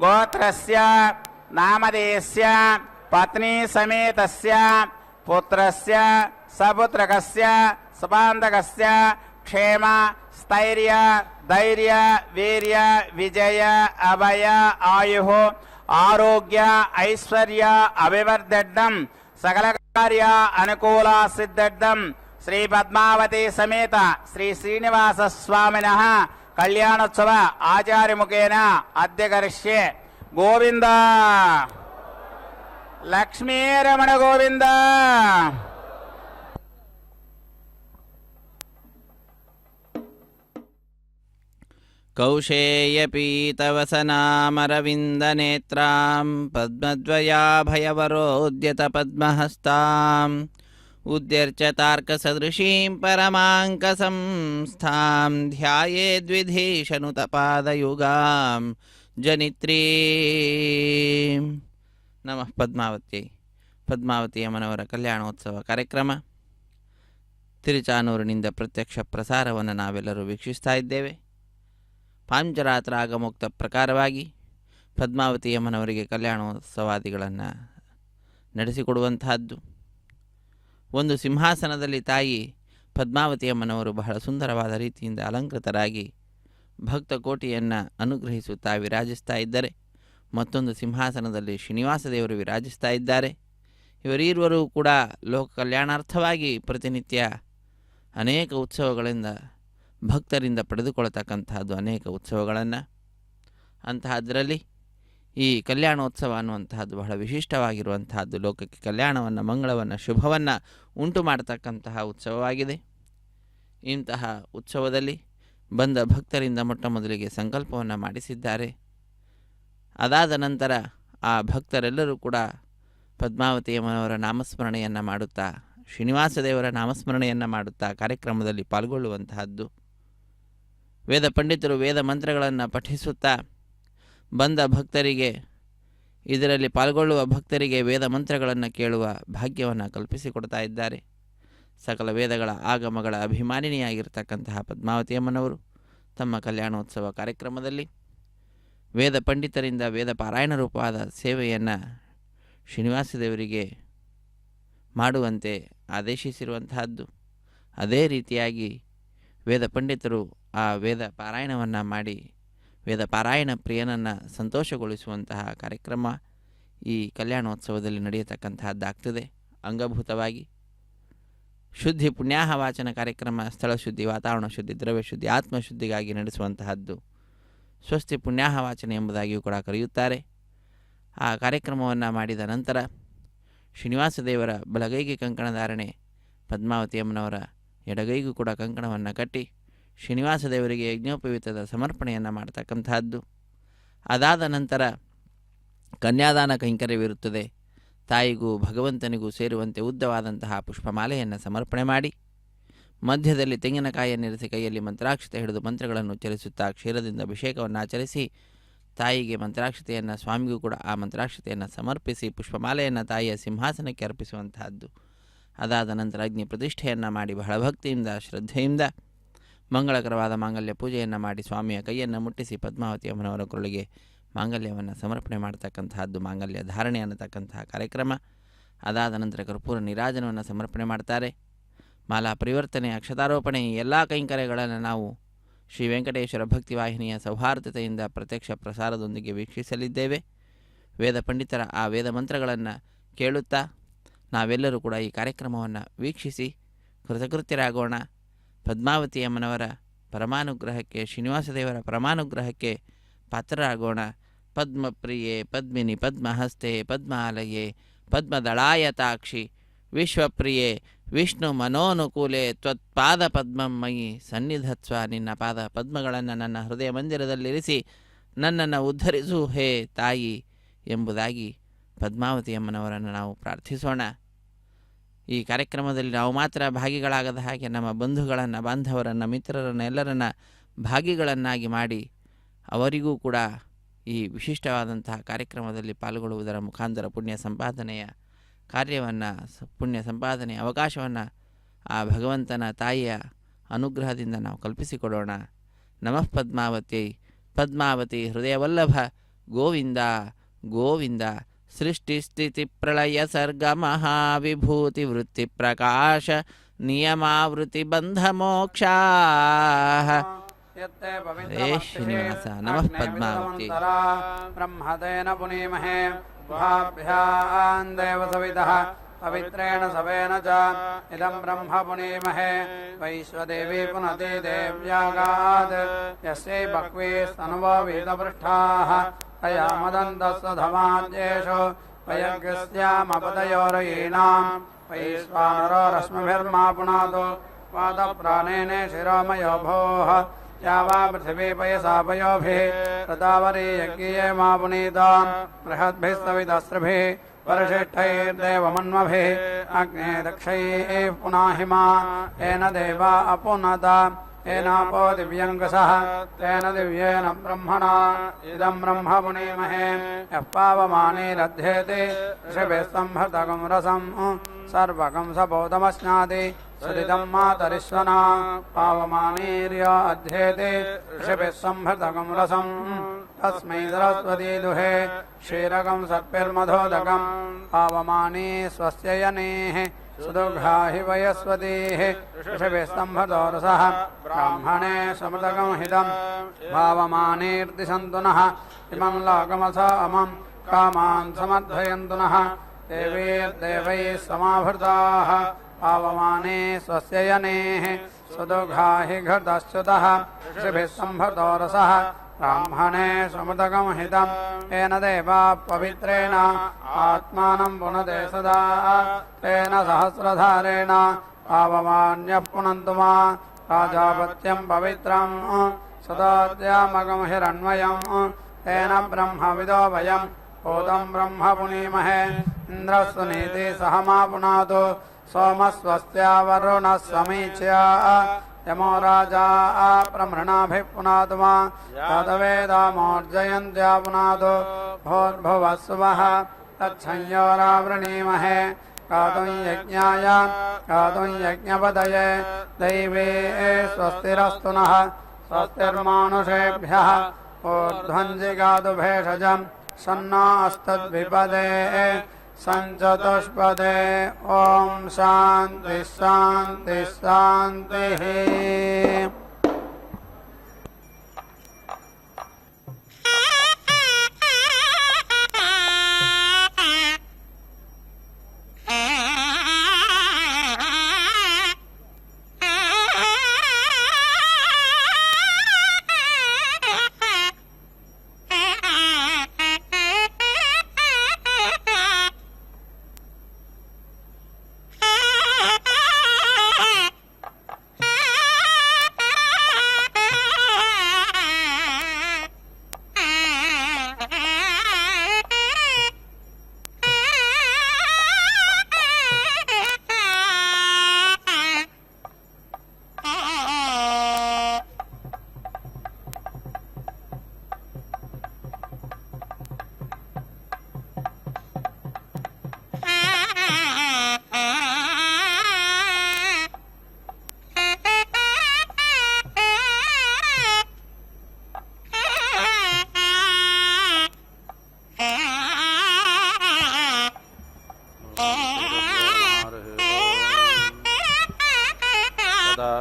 गोत्रस्य नामधेयस्य पत्नी समेतस्य पुत्रस्य सपुत्रकस्य सबान्धकस्य क्षेम स्थैर्य धैर्य वीर्य विजय अभय आयुः आरोग्य ऐश्वर्य अभिवर्धड्डं सकल कार्य अनुकूल सिद्धड्डं श्री पद्मावती समेत श्री श्रीनिवास स्वामिनः कल्याणोत्सव आचार्य मुखेन अद्य करिष्ये। गोविंद लक्ष्मीरमण गोविंद। कौशेयपीतवसनामरविन्दनेत्रां पद्मद्वयाभयवरोद्यत पद्महस्ताम् उद्यर्चतार्कसदृशीं परमाङ्कसंस्थां ध्यायेद्विधीशनुतपादयुगां जनित्रीं। ನಮಃ ಪದ್ಮಾವತಿ. ಪದ್ಮಾವತಿ ಅಮ್ಮನವರ ಕಲ್ಯಾಣೋತ್ಸವ ಕಾರ್ಯಕ್ರಮ ತಿರುಚಾನೂರಿನಿಂದ ಪ್ರತ್ಯಕ್ಷ ಪ್ರಸಾರವನ್ನು ನಾವೆಲ್ಲರೂ ವೀಕ್ಷಿಸ್ತಾ ಇದ್ದೇವೆ. ಪಾಂಚರಾತ್ರಾಗಮುಕ್ತ ಪ್ರಕಾರವಾಗಿ ಪದ್ಮಾವತಿ ಅಮ್ಮನವರಿಗೆ ಕಲ್ಯಾಣೋತ್ಸವಾದಿಗಳನ್ನು ನಡೆಸಿಕೊಡುವಂತಹದ್ದು. ಒಂದು ಸಿಂಹಾಸನದಲ್ಲಿ ತಾಯಿ ಪದ್ಮಾವತಿ ಅಮ್ಮನವರು ಬಹಳ ಸುಂದರವಾದ ರೀತಿಯಿಂದ ಅಲಂಕೃತರಾಗಿ ಭಕ್ತ ಕೋಟಿಯನ್ನು ಅನುಗ್ರಹಿಸುತ್ತಾ ವಿರಾಜಿಸ್ತಾ ಇದ್ದರೆ, ಮತ್ತೊಂದು ಸಿಂಹಾಸನದಲ್ಲಿ ಶ್ರೀನಿವಾಸ ದೇವರು ವಿರಾಜಿಸ್ತಾ ಇದ್ದಾರೆ. ಇವರೀರ್ವರೂ ಕೂಡ ಲೋಕ ಕಲ್ಯಾಣಾರ್ಥವಾಗಿ ಪ್ರತಿನಿತ್ಯ ಅನೇಕ ಉತ್ಸವಗಳಿಂದ ಭಕ್ತರಿಂದ ಪಡೆದುಕೊಳ್ಳತಕ್ಕಂತಹದ್ದು ಅನೇಕ ಉತ್ಸವಗಳನ್ನು. ಅಂತಹದ್ರಲ್ಲಿ ಈ ಕಲ್ಯಾಣೋತ್ಸವ ಅನ್ನುವಂತಹದ್ದು ಬಹಳ ವಿಶಿಷ್ಟವಾಗಿರುವಂತಹದ್ದು. ಲೋಕಕ್ಕೆ ಕಲ್ಯಾಣವನ್ನು, ಮಂಗಳವನ್ನು, ಶುಭವನ್ನು ಉಂಟು ಮಾಡತಕ್ಕಂತಹ ಉತ್ಸವವಾಗಿದೆ. ಇಂತಹ ಉತ್ಸವದಲ್ಲಿ ಬಂದ ಭಕ್ತರಿಂದ ಮೊಟ್ಟ ಮೊದಲಿಗೆ ಸಂಕಲ್ಪವನ್ನು ಮಾಡಿಸಿದ್ದಾರೆ. ಅದಾದ ನಂತರ ಆ ಭಕ್ತರೆಲ್ಲರೂ ಕೂಡ ಪದ್ಮಾವತಿಯಮ್ಮನವರ ನಾಮಸ್ಮರಣೆಯನ್ನು ಮಾಡುತ್ತಾ, ಶ್ರೀನಿವಾಸ ದೇವರ ನಾಮಸ್ಮರಣೆಯನ್ನು ಮಾಡುತ್ತಾ ಕಾರ್ಯಕ್ರಮದಲ್ಲಿ ಪಾಲ್ಗೊಳ್ಳುವಂತಹದ್ದು. ವೇದ ಪಂಡಿತರು ವೇದ ಮಂತ್ರಗಳನ್ನು ಪಠಿಸುತ್ತಾ ಬಂದ ಭಕ್ತರಿಗೆ, ಇದರಲ್ಲಿ ಪಾಲ್ಗೊಳ್ಳುವ ಭಕ್ತರಿಗೆ ವೇದ ಮಂತ್ರಗಳನ್ನು ಕೇಳುವ ಭಾಗ್ಯವನ್ನು ಕಲ್ಪಿಸಿಕೊಡ್ತಾ ಇದ್ದಾರೆ. ಸಕಲ ವೇದಗಳ ಆಗಮಗಳ ಅಭಿಮಾನಿನಿಯಾಗಿರ್ತಕ್ಕಂತಹ ಪದ್ಮಾವತಿಯಮ್ಮನವರು ತಮ್ಮ ಕಲ್ಯಾಣೋತ್ಸವ ಕಾರ್ಯಕ್ರಮದಲ್ಲಿ ವೇದ ಪಂಡಿತರಿಂದ ವೇದ ಪಾರಾಯಣ ರೂಪವಾದ ಸೇವೆಯನ್ನು ಶ್ರೀನಿವಾಸ ದೇವರಿಗೆ ಮಾಡುವಂತೆ ಆದೇಶಿಸಿರುವಂತಹದ್ದು. ಅದೇ ರೀತಿಯಾಗಿ ವೇದ ಪಂಡಿತರು ಆ ವೇದ ಪಾರಾಯಣವನ್ನು ಮಾಡಿ ವೇದ ಪಾರಾಯಣ ಪ್ರಿಯನನ್ನು ಸಂತೋಷಗೊಳಿಸುವಂತಹ ಕಾರ್ಯಕ್ರಮ ಈ ಕಲ್ಯಾಣೋತ್ಸವದಲ್ಲಿ ನಡೆಯತಕ್ಕಂತಹದ್ದಾಗ್ತದೆ. ಅಂಗಭೂತವಾಗಿ ಶುದ್ಧಿ ಪುಣ್ಯಾಹ ವಾಚನ ಕಾರ್ಯಕ್ರಮ, ಸ್ಥಳ ಶುದ್ಧಿ, ವಾತಾವರಣ ಶುದ್ಧಿ, ದ್ರವ್ಯ ಶುದ್ಧಿ, ಆತ್ಮಶುದ್ಧಿಗಾಗಿ ನಡೆಸುವಂತಹದ್ದು ಸ್ವಸ್ತಿ ಪುಣ್ಯಾಹ ವಾಚನ ಎಂಬುದಾಗಿಯೂ ಕೂಡ ಕರೆಯುತ್ತಾರೆ. ಆ ಕಾರ್ಯಕ್ರಮವನ್ನು ಮಾಡಿದ ನಂತರ ಶ್ರೀನಿವಾಸ ದೇವರ ಬಲಗೈಗೆ ಕಂಕಣಧಾರಣೆ, ಪದ್ಮಾವತಿಯಮ್ಮನವರ ಎಡಗೈಗೂ ಕೂಡ ಕಂಕಣವನ್ನು ಕಟ್ಟಿ ಶ್ರೀನಿವಾಸ ದೇವರಿಗೆ ಯಜ್ಞೋಪವೀತದ ಸಮರ್ಪಣೆಯನ್ನು ಮಾಡತಕ್ಕಂತಹದ್ದು. ಅದಾದ ನಂತರ ಕನ್ಯಾದಾನ ಕೈಂಕರ್ಯವಿರುತ್ತದೆ. ತಾಯಿಗೂ ಭಗವಂತನಿಗೂ ಸೇರುವಂತೆ ಉದ್ದವಾದಂತಹ ಪುಷ್ಪಮಾಲೆಯನ್ನು ಸಮರ್ಪಣೆ ಮಾಡಿ, ಮಧ್ಯದಲ್ಲಿ ತೆಂಗಿನಕಾಯಿಯನ್ನಿರಿಸಿ ಕೈಯಲ್ಲಿ ಮಂತ್ರಾಕ್ಷತೆ ಹಿಡಿದು ಮಂತ್ರಗಳನ್ನು ಉಚ್ಚರಿಸುತ್ತಾ ಕ್ಷೀರದಿಂದ ಅಭಿಷೇಕವನ್ನು ಆಚರಿಸಿ ತಾಯಿಗೆ ಮಂತ್ರಾಕ್ಷತೆಯನ್ನು, ಸ್ವಾಮಿಗೂ ಕೂಡ ಆ ಮಂತ್ರಾಕ್ಷತೆಯನ್ನು ಸಮರ್ಪಿಸಿ ಪುಷ್ಪಮಾಲೆಯನ್ನು ತಾಯಿಯ ಸಿಂಹಾಸನಕ್ಕೆ ಅರ್ಪಿಸುವಂತಹದ್ದು. ಅದಾದ ನಂತರ ಅಗ್ನಿ ಪ್ರತಿಷ್ಠೆಯನ್ನು ಮಾಡಿ ಬಹಳ ಭಕ್ತಿಯಿಂದ ಶ್ರದ್ಧೆಯಿಂದ ಮಂಗಳಕರವಾದ ಮಾಂಗಲ್ಯ ಪೂಜೆಯನ್ನು ಮಾಡಿ ಸ್ವಾಮಿಯ ಕೈಯನ್ನು ಮುಟ್ಟಿಸಿ ಪದ್ಮಾವತಿ ಅಮ್ಮನವರ ಕೊರಳಿಗೆ ಮಾಂಗಲ್ಯವನ್ನು ಸಮರ್ಪಣೆ ಮಾಡತಕ್ಕಂತಹದ್ದು ಮಾಂಗಲ್ಯ ಧಾರಣೆ ಅನ್ನತಕ್ಕಂತಹ ಕಾರ್ಯಕ್ರಮ. ಅದಾದ ನಂತರ ಕರ್ಪೂರ ನೀರಾಜನವನ್ನು ಸಮರ್ಪಣೆ ಮಾಡ್ತಾರೆ. ಮಾಲಾ ಪರಿವರ್ತನೆ, ಅಕ್ಷತಾರೋಪಣೆ, ಈ ಎಲ್ಲ ಕೈಂಕರ್ಯಗಳನ್ನು ನಾವು ಶ್ರೀ ವೆಂಕಟೇಶ್ವರ ಭಕ್ತಿವಾಹಿನಿಯ ಸೌಹಾರ್ದತೆಯಿಂದ ಪ್ರತ್ಯಕ್ಷ ಪ್ರಸಾರದೊಂದಿಗೆ ವೀಕ್ಷಿಸಲಿದ್ದೇವೆ. ವೇದ ಪಂಡಿತರ ಆ ವೇದ ಮಂತ್ರಗಳನ್ನು ಕೇಳುತ್ತಾ ನಾವೆಲ್ಲರೂ ಕೂಡ ಈ ಕಾರ್ಯಕ್ರಮವನ್ನು ವೀಕ್ಷಿಸಿ ಕೃತಕೃತ್ಯರಾಗೋಣ. ಪದ್ಮಾವತಿ ಅಮ್ಮನವರ ಪರಮಾನುಗ್ರಹಕ್ಕೆ, ಶ್ರೀನಿವಾಸ ದೇವರ ಪರಮಾನುಗ್ರಹಕ್ಕೆ ಪಾತ್ರರಾಗೋಣ. ಪದ್ಮಪ್ರಿಯೆ ಪದ್ಮಿನಿ ಪದ್ಮಹಸ್ತೆ ಪದ್ಮಾಲಯೇ ಪದ್ಮದಳಾಯತಾಕ್ಷಿ ವಿಶ್ವಪ್ರಿಯೆ ವಿಷ್ಣು ಮನೋನುಕೂಲೆ ತ್ವತ್ಪಾದ ಪದ್ಮಮಯಿ ಸನ್ನಿಧತ್ವ. ನಿನ್ನ ಪಾದ ಪದ್ಮಗಳನ್ನು ನನ್ನ ಹೃದಯ ಮಂದಿರದಲ್ಲಿರಿಸಿ ನನ್ನನ್ನು ಉದ್ಧರಿಸು ಹೇ ತಾಯಿ ಎಂಬುದಾಗಿ ಪದ್ಮಾವತಿ ಅಮ್ಮನವರನ್ನು ನಾವು ಪ್ರಾರ್ಥಿಸೋಣ. ಈ ಕಾರ್ಯಕ್ರಮದಲ್ಲಿ ನಾವು ಮಾತ್ರ ಭಾಗಿಗಳಾಗದ ಹಾಗೆ ನಮ್ಮ ಬಂಧುಗಳನ್ನು, ಬಾಂಧವರನ್ನು, ಮಿತ್ರರನ್ನು ಎಲ್ಲರನ್ನ ಭಾಗಿಗಳನ್ನಾಗಿ ಮಾಡಿ ಅವರಿಗೂ ಕೂಡ ಈ ವಿಶಿಷ್ಟವಾದಂತಹ ಕಾರ್ಯಕ್ರಮದಲ್ಲಿ ಪಾಲ್ಗೊಳ್ಳುವುದರ ಮುಖಾಂತರ ಪುಣ್ಯ ಸಂಪಾದನೆಯ ಕಾರ್ಯವನ್ನು, ಪುಣ್ಯ ಸಂಪಾದನೆಯ ಅವಕಾಶವನ್ನು ಆ ಭಗವಂತನ ತಾಯಿಯ ಅನುಗ್ರಹದಿಂದ ನಾವು ಕಲ್ಪಿಸಿಕೊಡೋಣ. ನಮಃ ಪದ್ಮಾವತಿ. ಪದ್ಮಾವತಿ ಹೃದಯವಲ್ಲಭ ಗೋವಿಂದ ಗೋವಿಂದ. ಸೃಷ್ಟಿಸ್ಥಿತಿ ಪ್ರಳಯ ಸರ್ಗ ಮಹಾವಿಭೂತಿ ವೃತ್ತಿ ಪ್ರಕಾಶ ನಿಯಮಾವೃತಿ ಬಂಧ ಮೋಕ್ಷ. ಹರೇ ಶ್ರೀನಿವಾಸ. ನಮಃ ಪದ್ಮಾವತಿ. ಬ್ರಹ್ಮದೇನ ಪುನೀಮಹೇ ಗುಹಾಭ್ಯಾಂ ದೇವ ಸವಿತಃ ಪವಿತ್ರೇಣ ಸವೇನ ಚ ಇದಂ ಬ್ರಹ್ಮ ಪುನೀಮಹೇ ವೈಶ್ವದೇವಿ ಪುನತಿ ದೇವ್ಯಾಗಾತ್ ಯಸ್ಯೈ ಬಹ್ವೀ ಸ್ತನುವೋ ವೇದಪೃಷ್ಠಾಃ ತಯಾ ಮದಂತಸ್ಸಧಮಾದ್ಯೇಷು ವಯಜ್ಞಸ್ಯಾಮಪದಯೋರಯೀನಾಂ ವೈಶ್ವಾನರೋ ರಶ್ಮಿಭಿರ್ಮಾ ಪುನಾತು ವಾದಪ್ರಾಣೇನೆ ಶಿರೋಮಯೋ ಭೋಃ ಯಾವಾ ಪೃಥಿವೀ ಪಯಸಾ ಪಯೋಭಿಃ ತದಾವರಿ ಯಜ್ಞಿಯೇ ಮಾ ಪುನೀತಾಂ ಬೃಹದ್ಭಿಃ ಸವಿತಸ್ತ್ರಿಭಿಃ ಪರಿಶಿಷ್ಟೈರ್ದೇವಮನ್ಮಭಿಃ ಅಗ್ನೇ ದಕ್ಷೈಃ ಪುನಾಹಿಮಾ ಏನ ದೇವಾ ಅಪುನತ ಏನಾಪೋ ದಿವ್ಯಂಗಸಃ ತೇನ ದಿವ್ಯೇನ ಬ್ರಹ್ಮಣಾ ಇದಂ ಬ್ರಹ್ಮ ಪುನೀಮಹೇ ಯಃ ಪಾವಮಾನೇರಧ್ಯೇತೆ ಋಷಭಿಃ ಸಂಹೃತಕಂ ರಸಂ ಸರ್ವಕಂ ಸಬೋಧಮಶ್ನಾತಿ ಸದಿದಂ ಮಾತರಿಶ್ವನಾ ಪಾವಮಾನೇರ್ಯ ಅಧ್ಯೇತೆ ಋಷಭಿಃ ಸಂಹೃತಕಂ ರಸಂ ತಸ್ಮೈ ಸರಸ್ವತೀ ದುಹೇ ಕ್ಷೀರಕಂ ಸತ್ಪಿರ್ಮಧೋದಕಂ ಪಾವಮಾನೇ ಸ್ವಸ್ಯಯನೇಃ ಸುದುಘ್ರಾಹಿ ವಯಸ್ವತೀಃ ಋಷಭಿಃ ಸಂಹೃತೋ ರಸಃ ಬ್ರಾಹ್ಮಣೇ ಸಮೃತಕಂ ಹಿತಂ ಭಾವಮಾನೇರ್ದಿಶಂತು ನಃ ಇಮಂ ಲೋಕಮಸಾಮಂ ಕಾಮಾನ್ ಸಮರ್ಥಯಂತು ನಃ ದೇವೈರ್ದೇವೈಃ ಸಮಾವೃತಾಃ ಪಾವಮಾನೇ ಸ್ವಸ್ಯಯನೇಃ ಸುದುಘ್ರಾಹಿ ಘೃತಶ್ಚ್ಯುತಃ ಋಷಭಿಃ ಸಂಹೃತೋ ರಸಃ ಬ್ರಾಹ್ಮಣೇ ಸಮೃತಕಂ ಹಿತಂ ಏನ ದೇವಾ ಪವಿತ್ರೇಣ ಆತ್ಮಾನಂ ಪುನತೆ ಸದಾ ತೇನ ಸಹಸ್ರಧಾರೇಣ ಪಾವಮಾನ್ಯಃ ಪುನಂತು ಮಾ ರಾಜಾಪತ್ಯಂ ಪವಿತ್ರಂ ಸದಾದ್ಯಾಮಗಂ ಹಿರಣ್ಮಯಂ ತೇನ ಬ್ರಹ್ಮವಿದೋ ವಯಂ ಭೂತಂ ಬ್ರಹ್ಮ ಪುನೀಮಹೇ ಇಂದ್ರಸ್ಸುನೀತಿ ಸಹ ಮಾ ಪುನಾತು ಸೋಮಸ್ವಸ್ತ್ಯಾ ವರುಣಃ ಸಮೀಚ್ಯ ಯಮೋ ರಾಜಾ ಪ್ರಮೃಣಾಭಿಃ ಪುನಾತು ಮಾ ತದವೇದಾಮೋರ್ಜಯಂತ್ಯಾ ಪುನಾತು ಭೋರ್ಭುವಸ್ಸುವಃ ತಚ್ಛಂಯೋರಾವೃಣೀಮಹೇ गातुं यज्ञाय गातुं यज्ञपदये दैवे स्वस्तिरस्तु नः स्वस्तिर्मानुषेभ्यः ऊर्ध्वं जिगातु भेषजं सन्नास्तद्विपदे सञ्चतुष्पदे ॐ शान्ति शान्ति शान्तिः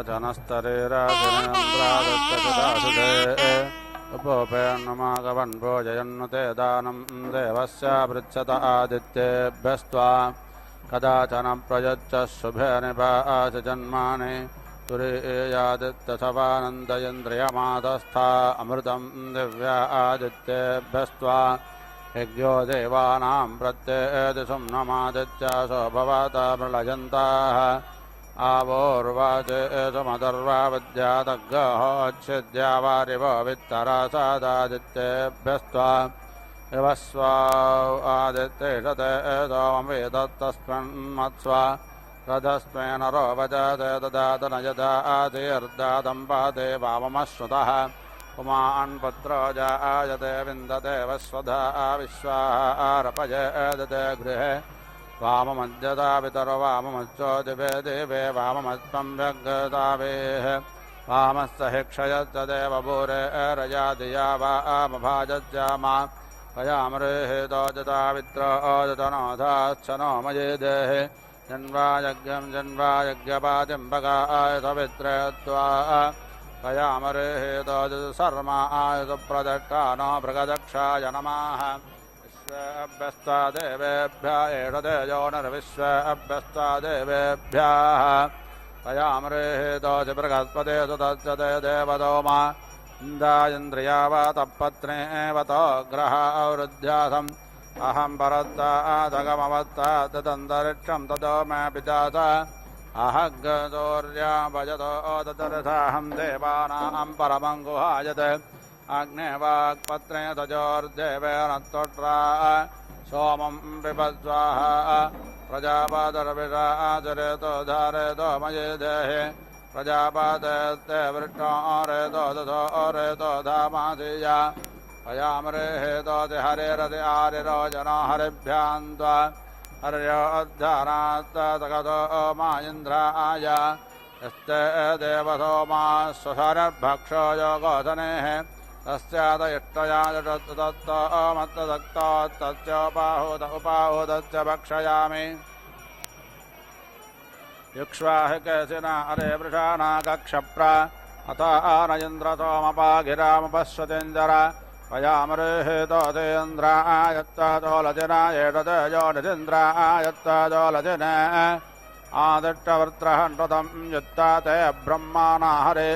जनस्तरेराजनेन्द्रादत्तकदासुदे उपोपेन्नमागवन् भोजयन्नुते दानं देवस्य पृच्छत आदित्येभ्यस्त्वा कदाचन प्रयच्छ शुभे निपाच जन्मानि तुरीयादित्यसवानन्दयन्द्रियमादस्था अमृतं दिव्या आदित्येभ्यस्त्वा यज्ञो देवानां प्रत्येदिशं नमादित्यासो भवता प्रलयन्ताः आवोर्वाचेषमदर्वावद्यादग्गहोच्छिद्या वारिवो वित्तरासादादित्येभ्यस्त्वा विवस्वा आदित्येषते सोमवेदत्तस्मिन्मत्स्वा रथस्मे नरो वजते ददात न यदा आतिर्दादम्पाते वाममश्रुतः पुमान्पत्रो जायते विन्दते वस्वधा विश्वारपयेदते गृहे वाममद्यता पितरो वाममच्चो दिवे दिवे वाममत्वं व्यग्रतावेः वामस्य हि क्षयश्च देवभूरे रया धिया वामभाजज्जामा पयामृहेतोजता वित्रोजतनोधाश्च नो मयेदेः जन्वा यज्ञं जन्वा यज्ञपातिं भगाय सवित्रेत्वा पयामृहेतोजत शर्मा आयत प्रदक्षानो भृगदक्षाय नमः विश्वेभ्यस्ता देवेभ्य एषतेजो नर्विश्वेभ्यस्ता देवेभ्यः पयामृहेतोजि बृहस्पते सुतज्जते देवदोमा इन्द्रायन्द्रियावतपत्नेवतो ग्रहावृद्ध्यासम् अहं परत्तादगमवत्तादन्तरिक्षं ततो मे पिता अहग्गदौर्या भजतो तदर्थाहं देवानां परमं गुहायत अग्ने वाक्पत्रे तजोर्देवेन त्वट्रा सोमं पिबस्वाहा प्रजापतिर्विराजरेतो धारयतो मयेदेहि प्रजापते वृक्षो रेतो दधो रेतो धामासीया पयामृहेतोति हरिरति आरिरो जनो हरिभ्यान्त्वा हर्योद्धानात्तगतो मा इन्द्राय यस्ते देवसो मा स्वशरभक्षो योगोधनेः तस्याद इष्टया जटत्तत्तो मत्तदक्तो तस्योपाहूत उपाहूतश्च भक्षयामि युक्ष्वाहिकेशिना अरे वृषाणा कक्षप्रा अथ आनयन्द्रतोमपागिरामुपश्वतीञ्जर पयामृहेतोतेन्द्रायत्तदोलजिना एषतेजो निजिन्द्रायत्तदोलजिन आदिष्टवृत्रहण्टुतं युत्ता ते ब्रह्माणा हरे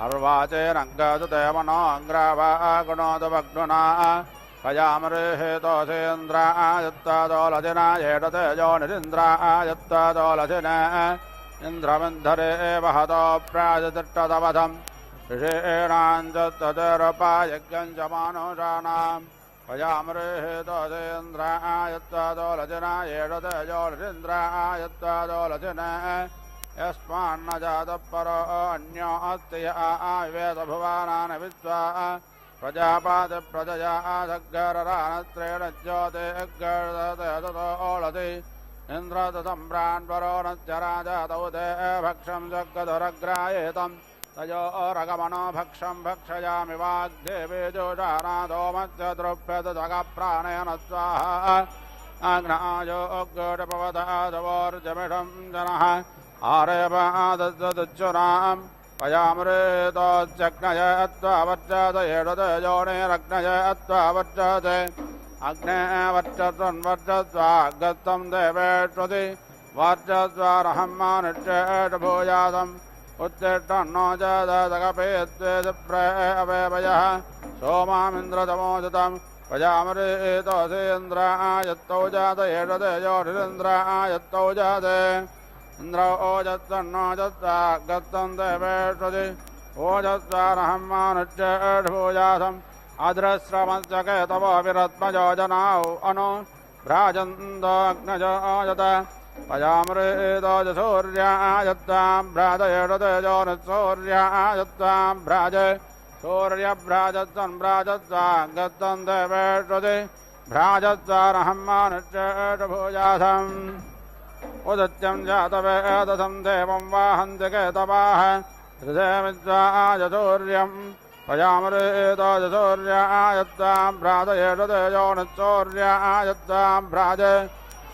अर्वाचेनङ्गजुते मनोऽग्रावा गुणोदवग्नुना पयामृहेतोसेन्द्रायत्तदोलजिना एषतेजो निजिन्द्रायत्तदोलजिन इन्द्रमन्धरे वहतो प्राजतिष्ठदवधम् ऋषीणाञ्चतरुपायज्ञं च मानुषाणाम् पयामृहेतोसेन्द्रायत्तदोलजिना एषतेजो निजिन्द्रायत्तदोलजिन यस्मान्न जातः परो अन्यो अस्ति आवेदभुवानान् विश्वा प्रजापातिप्रजया सग्गररानत्रेण ज्योतिर्गर्दतोलति इन्द्रदसम्भ्रान्वरो नश्चराजातौ ते भक्षं जग्गधुरग्रायेतम् तयोरगमनो भक्षं भक्षयामि वाग्देवे जोषानादो मध्यद्रुभ्यदगप्राणेन स्वाहा आग्नायोगोटपवदादवोर्जमिषं जनः आरेवादद्वदुच्चुनाम् पयामृहेतोच्चग्नय अत्वावर्जत एषतेजोनिरग्नय अत्वावर्जते अग्ने वर्चत्वन्वर्चत्वागतं देवेष्वति वर्चत्वारहं मानुष्येषभूयासम् उत्तिष्ठन्नो जदगपेत्वेदप्रे अवेवयः सोमामिन्द्रतमोजतं पयामृहेतोसेन्द्रायत्तौ जात एषतेजो निरिन्द्रायत्तौ जाते इन्द्र ओजत्वन्नो जत्वागतं देवेष्वति ओजत्वारहं मानुष्येषभूयासम् अद्रश्रमस्य केतवो विरत्मजो जनाौ अनु भ्राजन्दोऽग्नजो ओजत पयामृहेतोजसूर्यायत्तां भ्राजयेषतेजो निःसूर्यायत्तां भ्राज सूर्यभ्राजत्वन्भ्राजत्वागतं देवेष्वति भ्राजत्वारहं मानुष्येषभूयासम् उदित्यं जातवेदसं देवं वाहन्ति केतवाः हृदयमिद्वाजसूर्यम् पयामृहेतोजसूर्यायत्तां भ्राजयेषतेजो निःसूर्यायत्तां भ्राज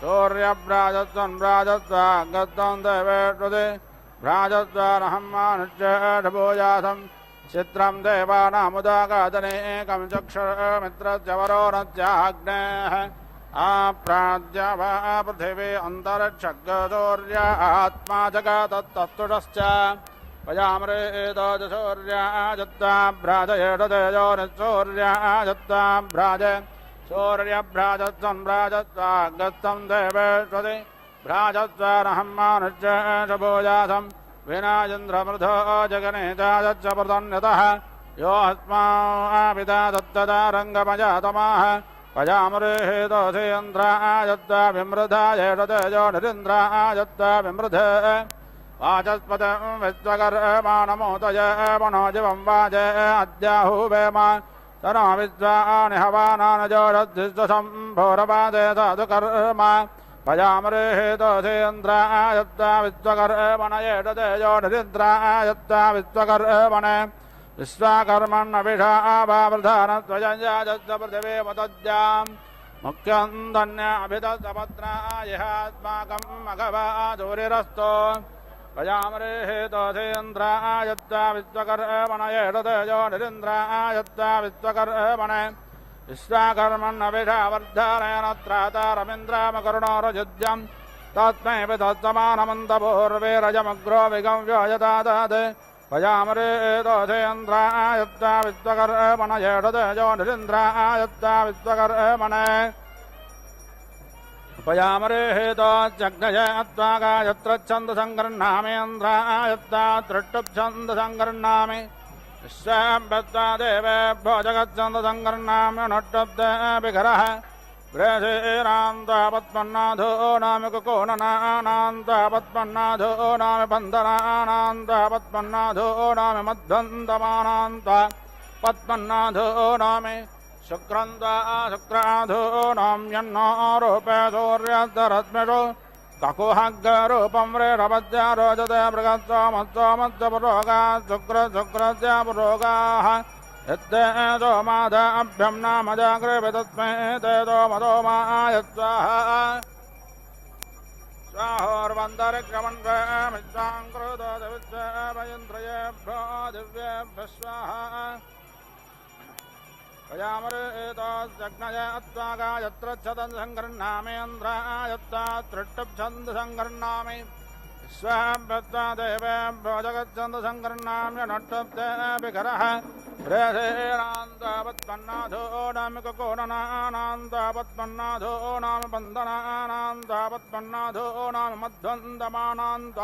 सूर्यभ्राजत्वन्भ्राजत्वागतं देवेष्वति भ्राजत्वारहं मानुष्येषभूयासम् चित्रं देवानामुदागादनेकं चक्षुर्मित्रस्य वरो नस्याग्नेः आप्राज्य वा पृथिवी अन्तरिक्षग्गसूर्य आत्मा जगतस्तुषश्च पयामृहेतोजसूर्यायत्तां भ्राजयेषतेजो निःसूर्यायत्तां भ्राज सूर्यभ्राजत्वन्भ्राजत्वागतं देवेष्वति भ्राजत्वारहं मानुष्येषभूयासम् विनायन्द्रमृधो जगने जायच्च प्रतन्यतः यो अस्मापिता दत्तदा रङ्गमजातमाः पयामृहेतोसेन्द्रायत्ता विमृधायेषतेजो निरिन्द्रायत्ता विमृध वाचस्पतिं विश्वकर्माणमोदय मनोजिवं वाजे अद्याहुवेम तनो विद्वानि हवानानजोषद्विश्वशम्भोरवादे साधुकर्म पयामृहेतोसेन्द्रायत्ता विश्वकर्मण एषतेजो निरिन्द्रायत्ता विश्वकर्मण विश्वाकर्मण्यभिषावावृधानत्वजञ्जाजस्य पृथिवी मतज्जाम् मुख्यं धन्याभिधत्सपत्रायहात्माकम् मघवा दूरिरस्तो वयामरेहेतोषेन्द्रायत्ता विश्वकर्मणयेषतेजो निरिन्द्रायत्ता विश्वकर्मण विश्वाकर्मण्यभिषावर्धानयनत्रातारमिन्द्रामकरुणोरयुज्यम् तस्मै विधत्समानमन्तपूर्वेरजमग्रो विगम्योजतादत् वयामरेहेतोषेन्द्रायत्ता विश्वकर्मणयेषतेजो निरिन्द्रायत्ता विश्वकर्मण उपयामरेहेतोऽजग्नय अत्वागायत्र छन्दसङ्गृह्णामेन्द्रायत्ता तृष्टुप्छन्दसङ्गृह्णामि विश्वाभ्यत्ता देवेभ्यो जगच्छन्दसङ्गृह्णाम्य नट्टब्देभिघरः वृषेरान्तापत्पन्नाधो नामि कुकोननानान्तापत्पन्नाधो नामि बन्धनानान्तापत्पन्नाधो नामि मध्वन्तमानान्त पत्पन्नाधो नामि शुक्रन्ता शुक्राधो नाम्यन्नारोपे सूर्यधरत्मिषु ककुहग्गरूपं व्रेरपद्य रोचते मृगत्वमत्वमत्वपुरोगा शुक्रस्य पुरोगाः यत्तेजो मादाभ्यं नामजाग्रे तस्मै तेजो मदो मायत्वाः स्वाहोर्वन्तरिक्रमण्डमित्वाङ्कृतो दिविद्वेभयन्द्रयेभ्यो दिव्येभ्यः स्वाहा वयामरेतोऽजग्नय अत्वागायत्र छन्दसङ्गृह्णामेन्द्रायत्ता तृष्टुप्छन्दसङ्गृह्णामि विश्वाभ्यत्ता देवेभ्यो जगच्छन्दसङ्गृह्णाम्य नट्टब्देभिघरः वृषेरान्तापत्पन्नाधो नामि कुकोननानान्तापत्पन्नाधो नामि बन्धनानान्तापत्पन्नाधो नामि मध्वन्तमानान्त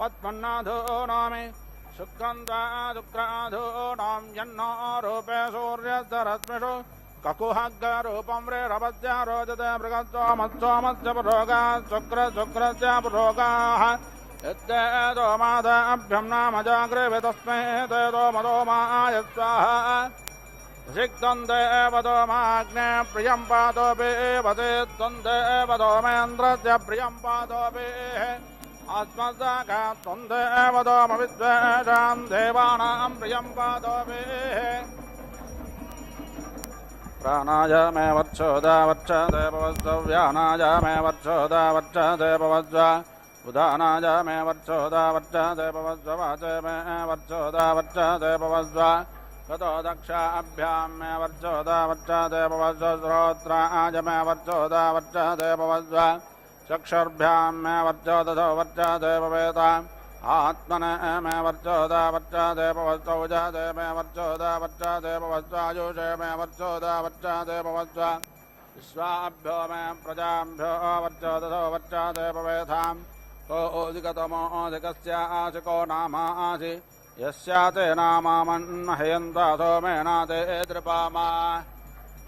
पत्पन्नाधो नामि शुक्रन्ता शुक्राधो नाम्यन्नारोपे सूर्यधरत्मिषु ककुहग्गरूपं व्रेरपद्य रोचते मृगत्वमत्वमस्य पुरोगा शुक्रस्य पुरोगाः यत्तेजो मादाभ्यं नामजाग्रे तस्मै तेजो मदो मायत्वाः सिक्तं देवतो माग्ने प्रियं पातोऽपि त्वं देवतो मेन्द्रस्य प्रियं पातोऽपि आत्मसाक्षात्त्वं देवतोमविद्वेषां देवानां प्रियं पातोऽपि प्राणाय मे वर्षोदा वर्षते पवस्व व्यानाय मे वर्षोदा वर्षते पवस्व उदानाय मे वर्षोदा वर्षते पवस्व वाचे मे वर्षोदा वर्षते पवस्व ततो दक्षाभ्यां मे वर्षोदा वर्षते पवस्व श्रोत्राय मे वर्षोदा वर्षते पवस्व चक्षुर्भ्यां मे वर्चोदधो वर्चते पवेताम् आत्मने मे वर्चोदा वर्चते पवस्व उजते मे वर्चोदा वर्चते पवस्व आयुषे मे वर्चोदा वर्चते पवस्व विश्वाभ्यो मे प्रजाभ्यो वर्चोदधो वर्चते पवेताम् कोऽधिकतमोऽधिकस्य आशिको नामासि यस्याते नामामन्नहयन्तासो मेनाते त्रिपामा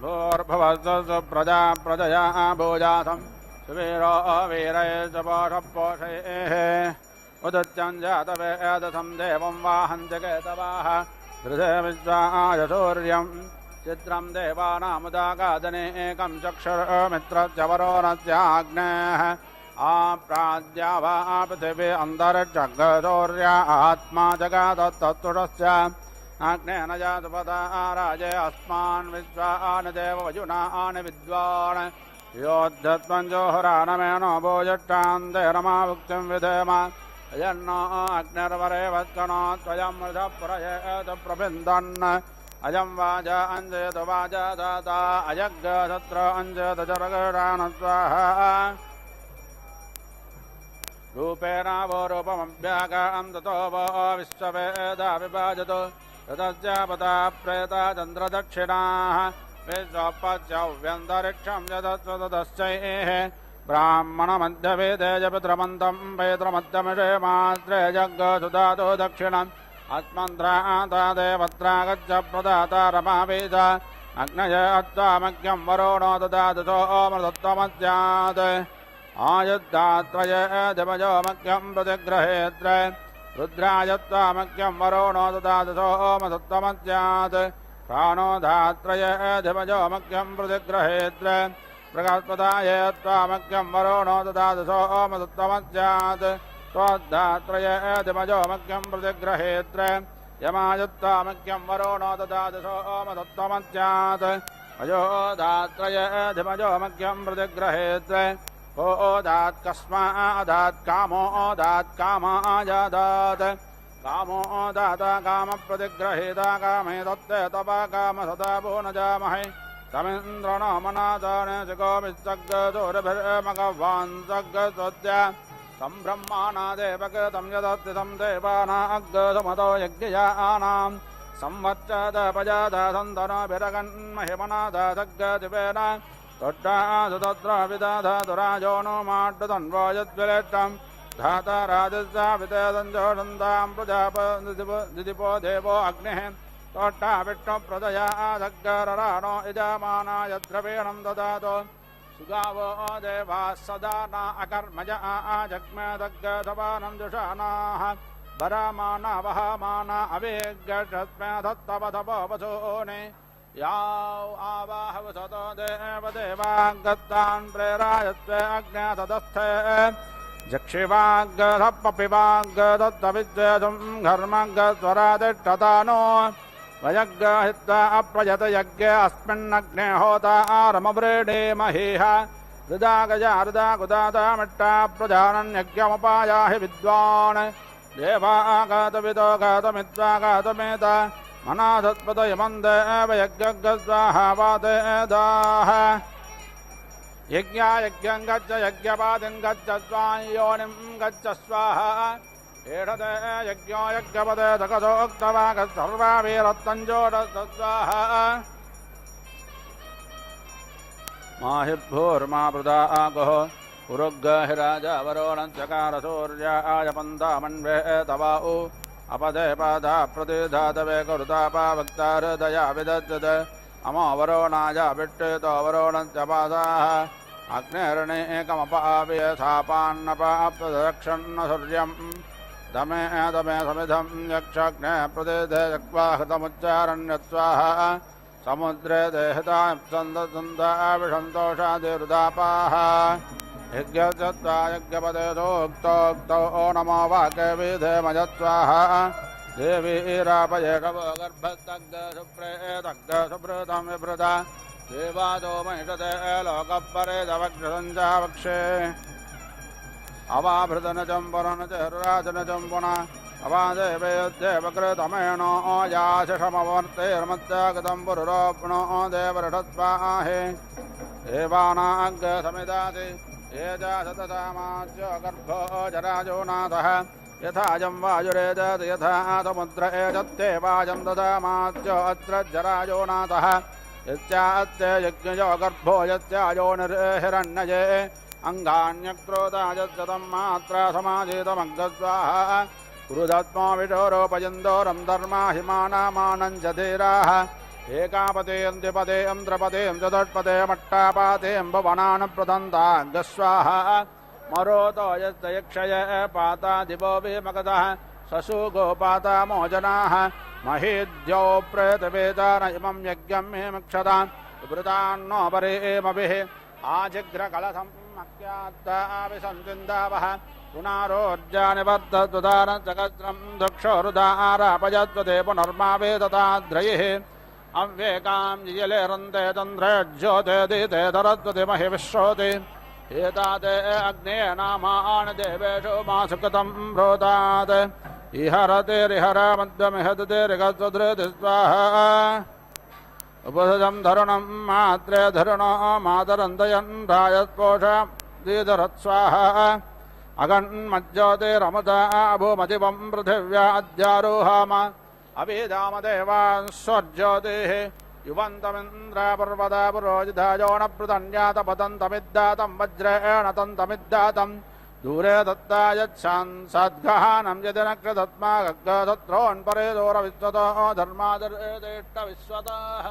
भूर्भुवस्सु प्रजा प्रजया भूजासम् सुवीरो वीरये च पोषपोषैः उदत्यं जातवेदसं देवं वाहन्ति केतवाः दृशे विश्वाय सूर्यं चित्रं देवानामुदागादने एकं चक्षुर्मित्रस्य वरोणस्याग्नेः आप्राद्या वा पृथिवी अन्तरिक्षग्सूर्य आत्मा जगादत्तत्तुषस्य अग्नेन जातुपदा राजे अस्मान् विश्वान् देववजुनान् विद्वान् योद्धत्वञ्जोहरानमेनो भोजट्टान्ते रमाभुक्तिं विधेम अयन्नो अग्निर्वरे वत्कनो त्वयं मृधः पुरयेत प्रबिन्दन् अयं वाजा अञ्जयत वाजा दाता अयज्ञशत्र अञ्जयत जरगडानस्वाहा रूपेण वो रूपमभ्यागां ततो वो विश्ववेदा विभाजतो ततस्य पदा प्रेता चन्द्रदक्षिणाः विश्वपच्यव्यन्तरिक्षं यदस्वतश्चैः ब्राह्मणमध्यवेदे पितृमन्तं पैतृमध्यमिषे मात्रे जग्गसुधातो दक्षिणम् अस्मन्त्राता देवत्रागच्छ प्रदाता रमावेद अग्नय अत्वामज्ञं वरुणो ददातु सोमृतत्वमस्यात् आयुद्धात्रय दिवजोमज्ञं प्रतिग्रहेत्र रुद्रायत्वामज्ञं वरुणो ददातु सोमसत्त्वमस्यात् प्राणोधात्रय दिवजोमज्ञं प्रतिग्रहेत्र बृहस्पताय त्वामज्ञं वरुणो ददातु सोमसत्त्वमस्यात् त्वद्धात्रय दिवजोमज्ञं प्रतिग्रहेत्र यमायुत्तामख्यं वरुणो ददादशो ओमदत्तमत्यात् अयोदात्रयधिमजो मख्यं प्रतिग्रहेत् ओदात् कस्मादात् कामोदात् कामाजादात् कामो दाता कामप्रतिग्रहेता कामे दत्ते तपा काम सदा भो न जामहे तमिन्द्रणो मनादाने जगोमिस्सग्गदोरभिर्मघवान् सग्गसोद्या सम्ब्रह्माणादेवकृतं यदस्ति तं देवानाग्गसमतो यज्ञयानां संवत्सदपजादा सन्तनोभिरगन्महिमनादा सग्गदिवेन तोट्टादु तत्र विदाधा दुराजो नो माड्डुतन्वो यद्विलेट्टम् धाता राजस्या विदेदञ्जोषन्तां प्रजापदिपो देवो अग्निः तोट्टा विष्णुप्रदया आधग्गरराणो यजमानाय द्रवीणं ददातु सुगावो देवाः सदा न अकर्मज आजग्मेदग्गधवानं जुषानाः वरामाना वहामाना अवेग्गस्मे धत्तवधवो वसूनि याव आवाहवसतो देवदेवाङ्गत्तान् प्रेरायत्वे अग्न्यातदस्थे जक्षिवाग्गधप्पपिवाग्गदत्तविद्वेदं घर्मग्गस्वरादिष्टतानो वयग्गहित्वा अप्रयत यज्ञे अस्मिन्नग्ने होता आरमव्रीडेमहीह हृदागजा हृदागुदादामिट्टा प्रजानन्यज्ञमुपायाहि विद्वान् देवागतविदो गतमिद्वागतमेत मनाधत्पदयमन्देव यज्ञस्वाहा वादेदाः यज्ञायज्ञं गच्छ यज्ञपादिं गच्छ स्वायोनिं गच्छ स्वाहा एषते यज्ञो यज्ञपदे सकसोक्तवागस्सर्वा वीरत्तञ्जोडस्वाहा माहिर्भूर्मा वृदा आगुः पुरुग्गहि राजा वरोणञ्चकार सूर्याय पन्थामन्वे तवाउ अपदे पादा प्रतिधातवे कुरुतापा वक्ताहृदया विदध्यत अमो वरोणाय विट्टेतो वरोणञ्च पादाः अग्निर्णे एकमपावय सापान्नपाप्रदक्षन्न सूर्यम् दमे दमे समिधं यक्षग्ने प्रदेधे यक्वा हृतमुच्चारण्यस्वाहा समुद्रे देहतासन्दसन्दाविषन्तोषादिरुदापाः यज्ञस्त्वा यज्ञपदे सोक्तोक्तौ नमो वाक्यविधेमयस्वाहा देवीरापयेषवो गर्भस्तग्धसुप्रेतग्धसुभृतं विभृता देवादो महिषते लोकपरेदवक्षसञ्जावक्षे अवाभृतनचं पुरनचरुराजनचं पुनः अवादेवयोद्देवकृतमेणो याशिषमवर्तेर्मत्यागतं पुरुरोप्णो देवऋषत्वाहे देवानाग्गसमिदाति ये जासतसामाच्यो गर्भो जराजो नाथः यथाजं वायुरेदत् यथा समुद्र एजत्येवाजं ददामाच्यो अत्र जराजो नाथः यस्यात्ते यज्ञयो गर्भो यस्यायोनिर्हिरण्यये अङ्गान्यक्रोधायत्सतं मात्रा समाजितमग्गस्वाहा कुरुदत्मो विषोरोपयन्दोरं धर्मा हिमानामानं च धीराः एकापतेयं द्विपदेयं त्रिपदेयं चतुष्पदे मट्टापातेयं भुवनान् प्रदन्ताग्गस्वाहा मरोतो यस्य यक्षय पाता दिवो विमगतः ससुगोपाता मोजनाः महीद्यौ प्रेतवेदान इमं यज्ञं हेमक्षतान् विवृतान्नो परेमभिः आजिघ्रकलशं मक्यात्ताभिसन्विन्दावः पुनारोर्जानिवर्धद्वदानजगस्रं दक्षोरुदारापयत्वते पुनर्मावेदताद्रयिः अव्येकां जियलेरन्ते चन्द्रे ज्योते दीते धरत्वते महि विश्रोति एताते अग्ने नामानि देवेषु मासुकृतं प्रोतात् इहरतिरिहरमद्यमिहदतिरिगस्वधृति स्वाहा उपसजं धरुणं मात्रे धरुणो मातरन्दयन् रायत्पोषा दीधरत्स्वाहा अगन्मज्योतिरमता भूमतिवं पृथिव्या अद्यारोहाम अभिधामदेवान् स्वज्योतिः युवन्तमिन्द्रापर्वता पुरोजिधायो न पृतन्यातपतन्तमिद्दातं वज्रेण तन्तमिद्दातं दूरे दत्ता यच्छान् सद्गहानं यदि न कृतत्मा गग्गधत्रोन्परे दोरविश्वतो धर्मादर्देष्टविश्वतः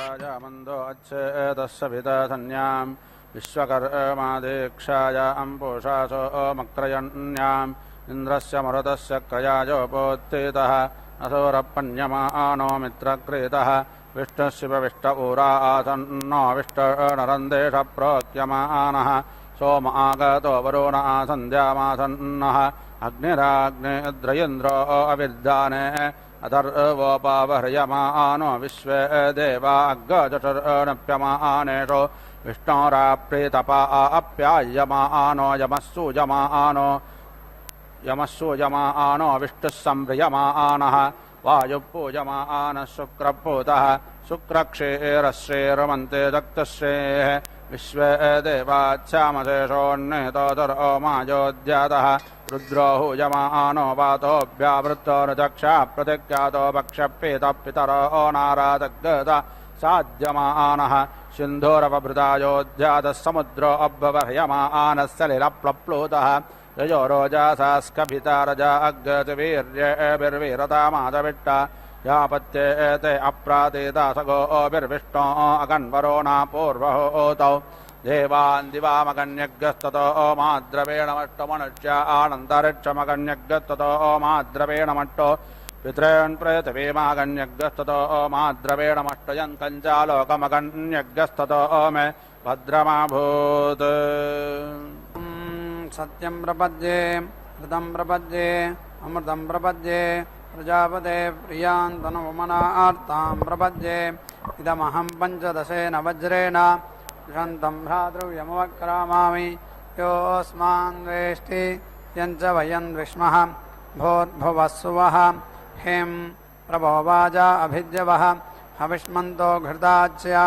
राजामन्दो अच्छेतस्य विदधन्याम् विश्वकर्मादीक्षायाम् पूषासो मक्रयण्याम् इन्द्रस्य मरुतस्य क्रयाजोपोत्थितः असोरपण्यमानो मित्रक्रीतः विष्णुशिवविष्ट ऊरा आसन्नो विष्णुनरन्देश प्रोक्यमानः सोम आगतो वरुण आसन्ध्यामासन्नः अग्निराग्निद्रयेन्द्रो अविद्धाने अथर्वोपावह्रियमानो विश्वे देवा अग्गजटर्नप्यमानेषु विष्णोराप्रीतपा अप्यायमानो यमस्सूयमानो विष्णुः संव्रियमानः वायुपूजमानः शुक्रपूतः शुक्रक्षीरश्रीर्मन्ते दक्तश्रेः विश्वे देवाच्छामशेषोन्नेतोदरो मायोद्यातः रुद्रो हूयमानो वातोऽभ्यावृत्तो ऋचक्षा प्रतिख्यातो भक्षपीतः पितरो नारादग्गत साध्यमानः सिन्धूरवभृतायोध्यातः समुद्रो अभ्यवह्यमानः सलिलप्लप्लुतः ययो रोजासास्कभिता रजा अग्गजवीर्यभिर्वीरतामादविट्टा यापत्येते अप्रातीतासगोभिर्विष्णो अगन्वरोणा पूर्वहोतौ देवान् दिवामगन्यग्रस्ततो माद्रवेणमट्टमनुष्य आनन्तरिक्षमगन्यग्रस्ततो माद्रवेणमट्टो पितॄन् प्रेतवीमागन्यग्रस्ततो माद्रवेणमट्टयन् कञ्चालोकमगन्यग्रस्ततो मे भद्रमाभूत् सत्यं प्रपद्ये ऋतं प्रपद्ये अमृतं प्रपद्ये प्रजापते प्रियान्तनुमनार्तां प्रपद्ये इदमहं पञ्चदशेन वज्रेण शन्तं भ्रातृव्यमवक्रामामि योऽस्मान् वेष्टि यञ्च वयन् विष्मः भूर्भुवस्सुवः हें प्रभो वाजा अभिद्यवः हविष्मन्तो घृताच्या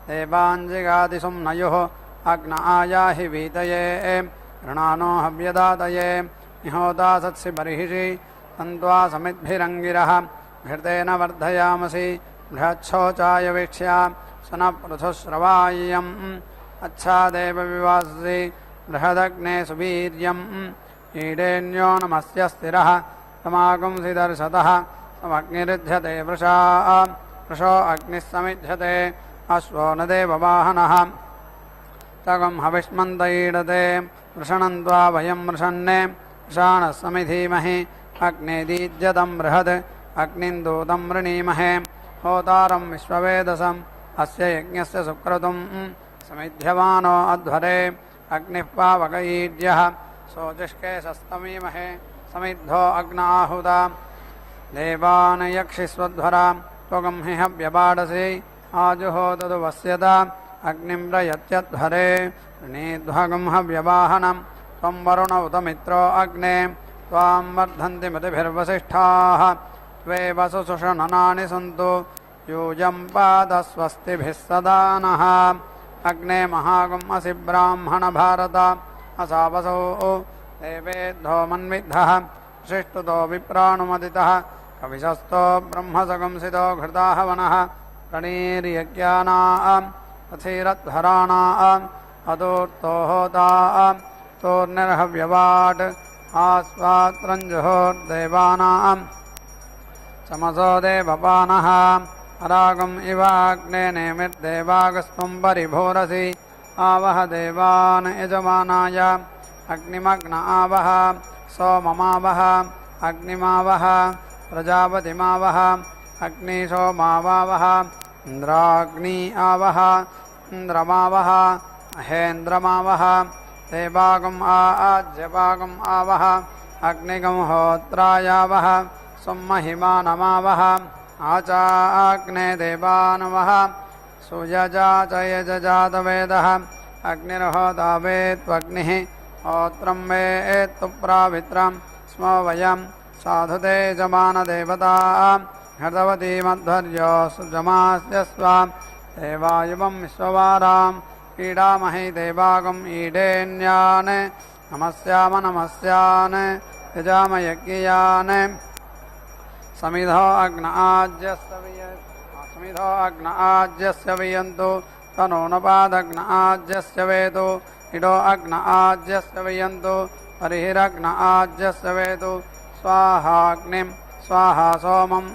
देवाञ्जिगादिसुम्नयुः अग्न आयाहि वीतये ऋणानो हव्यदातये निहोता सत्सि बर्हिषि तन्त्वा समिद्भिरङ्गिरः घृतेन वर्धयामसि बृहच्छोचाय वीक्ष्या स न पृथुश्रवाय्यम् अच्छादेव विवाससि बृहदग्ने सुवीर्यम् ईडेन्यो नमस्य स्थिरः समागुंसि दर्शतः समग्निरुध्यते वृषो अग्निः समिध्यते अश्वो न देववाहनः तगं हविष्मन्त ईडते वृषणन्त्वा वयं वृषन्ने वृषाणः समिधीमहि अग्ने दीज्यतं बृहद् अग्निन्दूतं वृणीमहे होतारं विश्ववेदसम् अस्य यज्ञस्य सुक्रतुं समिध्यमानो अध्वरे अग्निः पावकईड्यः सोजिष्के सस्तमीमहे समिद्धो अग्न आहुता देवान् यक्षिस्वध्वरा त्वगं हि हव्यपाडसि आजुहोतदुवस्यता अग्निं प्रयत्यध्वरे ऋणीध्वगं हव्यवाहनं त्वं वरुण उत मित्रो अग्ने त्वां वर्धन्ति मतिभिर्वसिष्ठाः त्वे वसुषणनानि सन्तु यूयं पादस्वस्तिभिः सदा नः अग्ने महागम् असि ब्राह्मण भारत असावसो देवेद्धो मन्विद्धः शिष्टुतो विप्राणुमदितः कविशस्तो ब्रह्मसगंसितो घृताः वनः प्रणीर्यज्ञानाम् अथिरध्वराणाम् अदूर्तो होताम् तूर्निर्हव्यवाट् आस्वात्रञ्जुहोर्देवानाम् समसो देवपानः अरागम् इवाग्ने नेमिर्देवागस्त्वं परिभोरसि आवह देवान् यजमानाय अग्निमग्न आवह सोममावह अग्निमावह प्रजापतिमावह अग्निशोमावावह इन्द्राग्नि आवह इन्द्रमावह महेन्द्रमावह देवागम् आज्यपागम् आवह अग्निगं होत्रायावह सुमहिमानमावह आचाग्ने देवानवः सुयजा च यजजातवेदः अग्निर्होता वेत्त्वग्निः होत्रं वेत्तु प्रावित्रं स्मो वयं साधुते जमानदेवता हृतवती मध्वर्यो सुजमास्य स्वां देवायुवं विश्ववारां ईडामहि देवागम् ईडेन्यान् नमस्यान् यजाम यज्ञयान् समिधो अग्न आज्यस्य वियन्तु तनो नपादग्न आज्यस्य वेतु इडो अग्न आज्यस्य वियन्तु हरिहिरग्न आज्यस्य वेतु स्वाहाग्निं स्वाहा सोमं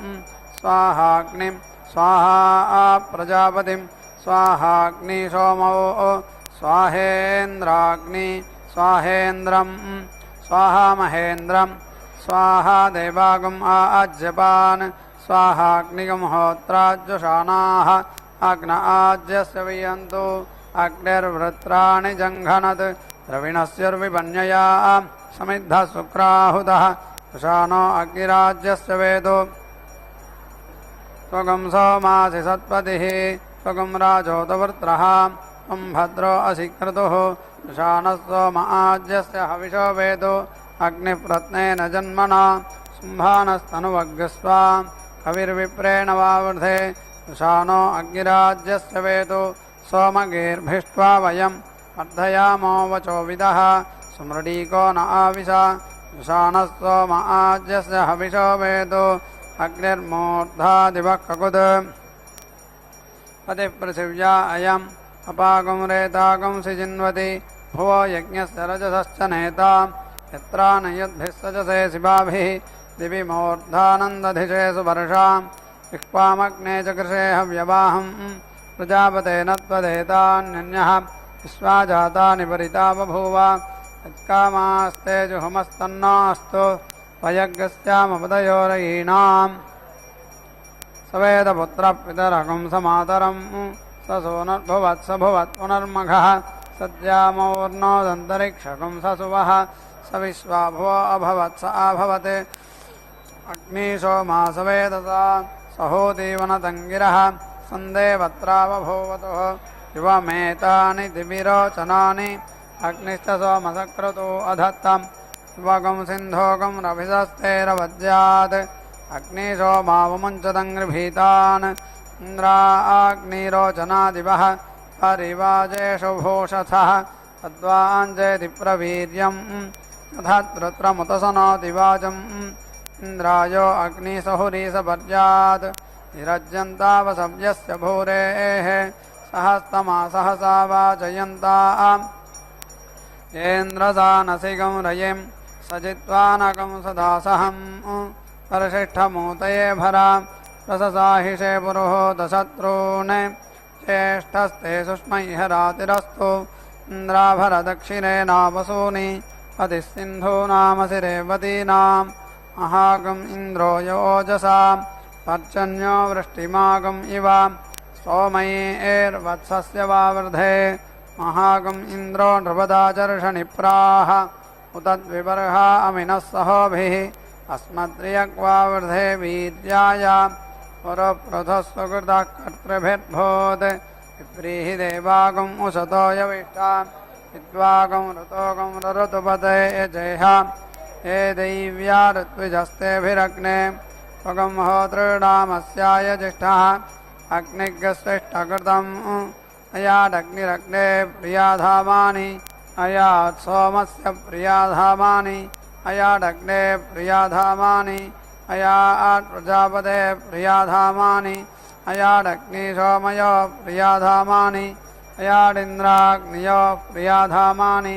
स्वाहाग्निं स्वाहा प्रजापतिं स्वाहाग्नि सोमो स्वाहेन्द्राग्नि स्वाहेन्द्रं स्वाहा महेन्द्रं स्वाहा देवागुम् आज्यपान् स्वाहाग्निगं होत्राज्युषाणाः अग्न आज्यस्य वियन्तु अग्निर्वृत्राणि जङ्घनत् द्रविणस्युर्विपन्यया समिद्धः शुक्राहुतः उषानो अग्निराज्यस्य वेदो स्वगं सोमासि सत्पतिः स्वगं राजोतवृत्रः त्वं भद्रो असि क्रतुः उषानः सोम आज्यस्य हविषो वेदो अग्निप्रत्नेन जन्मना शुम्भानस्तनुवग्स्वा कविर्विप्रेण वावृधे उषानो अग्निराज्यस्य वेदो सोमगीर्भिष्ट्वा वयम् वर्धयामो वचोविदः सुमृडीको न आविशा उषानः सोम आज्यस्य हविषो वेदो अग्निर्मूर्धादिवः ककुत् पतिपृथिव्या अयम् अपागुं रेतागुं सिजिन्वति भुवो यज्ञस्य रजसश्च नेता यत्रानयद्भिः सजसे शिवाभिः दिवि मूर्धानन्दधिषेषु वर्षाम् विक्वामग्ने च कृषे हव्यवाहम् प्रजापतेन त्वदेतान्यन्यः विश्वा जातानि परिता बभूव यत्कामास्ते जुहुमस्तन्नास्तु वयज्ञस्यामपदयोरयीणाम् सवेदपुत्रपितरकं समातरं स सोनर्भुवत् स भुवत् पुनर्मघः सद्यामौर्णोदन्तरिक्षकं स सुवः स विश्वाभुवो अभवत् स अभवत् अग्निशोमा सवेदसा सहोतीवनतङ्गिरः सन्देवत्रावभूवतुः युवमेतानि दिविरोचनानि अग्निश्च सोमसक्रतो अधत्तम् युवगं सिन्धोगं रभिसस्तेरवज्यात् अग्निशोमावमुञ्चदङ्घ्रिभीतान् इन्द्राग्निरोचनादिवः परिवाजेषु भूषथः तद्वाञ्जेति प्रवीर्यम् तथात्रमुतसनोति वाचम् इन्द्रायो अग्निसहुरीसपर्यात् निरज्यन्तावसव्यस्य भूरेः सहस्तमा सहसा वाचयन्ताम् येन्द्रसानसिगं रयिं सजित्वानकं सदासहम् परशिष्ठमूतये भरा प्रससाहिषे पुरुहोतशत्रून् ज्येष्ठस्ते सुष्मैहरातिरस्तु इन्द्राभरदक्षिणेनावसूनि पतिस्सिन्धूनामसि रेवतीनाम् महागम् इन्द्रो योजसा पर्जन्यो वृष्टिमागम् इव सोमयेर्वत्सस्य वावृधे महागम् इन्द्रो नृपदाचर्षणिप्राः उतद्विबर्हा अमिनः सहोभिः अस्मद्रियक्वावृधे वीर्याय पुरप्रथः सुकृतः कर्तृभिर्भूत् विप्रीहि देवागम् उशतो यविष्ठा विद्वागं ऋतोगं रऋतुपते यजेह ये दैव्या ऋत्विजस्तेभिरग्ने स्वगं होतॄणामस्याय जिष्ठः अग्निग्स्विष्टकृतम् अयाडग्निरग्ने प्रियाधामानि अयात् सोमस्य प्रियाधामानि अयाडग्ने प्रियाधामानि अयात् प्रजापते प्रियाधामानि अयाडग्निसोमयो प्रियाधामानि अयाडिन्द्राग्नियो प्रियाधामानि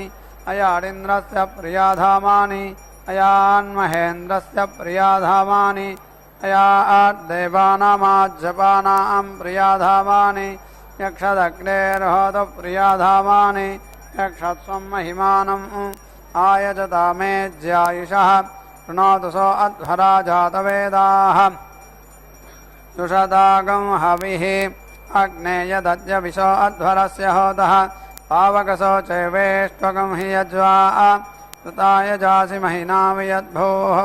अयाडिन्द्रस्य प्रियाधामानि अयान्महेन्द्रस्य प्रियाधामानि अयाद्देवानामाज्यपानां प्रियाधामानि यक्षदग्नेर्होत प्रियाधामानि यक्षत्स्वं महिमानम् आयजतामेज्यायुषः शृणोतु सो अध्वरा जातवेदाः जुषदागं हविः अग्नेयदद्यविशो अध्वरस्य होतः पावकसो चैवेष्ट्वगं हि यज्वा कृताय जासि महिना वियद्भोः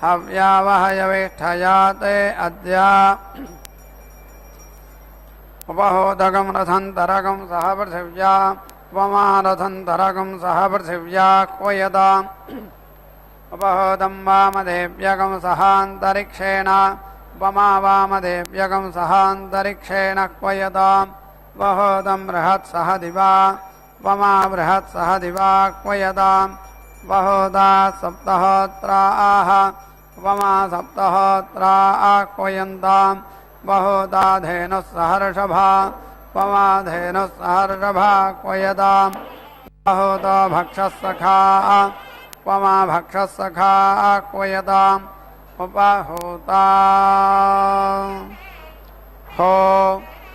हव्यावहयवेष्ठया ते अद्य उपहोदगं रथन्तरगं सह पृथिव्या उपमारथन्तरगं सह पृथिव्या क्वयताम् उपहोदं वामदेव्यगं सहान्तरिक्षेण उपमा वामदेव्यगं सहान्तरिक्षेण क्वयताम् उपहोदं बृहत्सह दिवा उपमा बृहत्सह दिवा क्वयताम् उपहोदा सप्तहोत्राः उपमा सप्तहोत्रा आह्वयन्ताम् बहुधा धेनुः सहर्षभा उपमा धेनुः सहर्षभा क्वयताम् बहुतो भक्षस्सखा उपमा भक्षस्सखा क्वयताम् उपहूता हो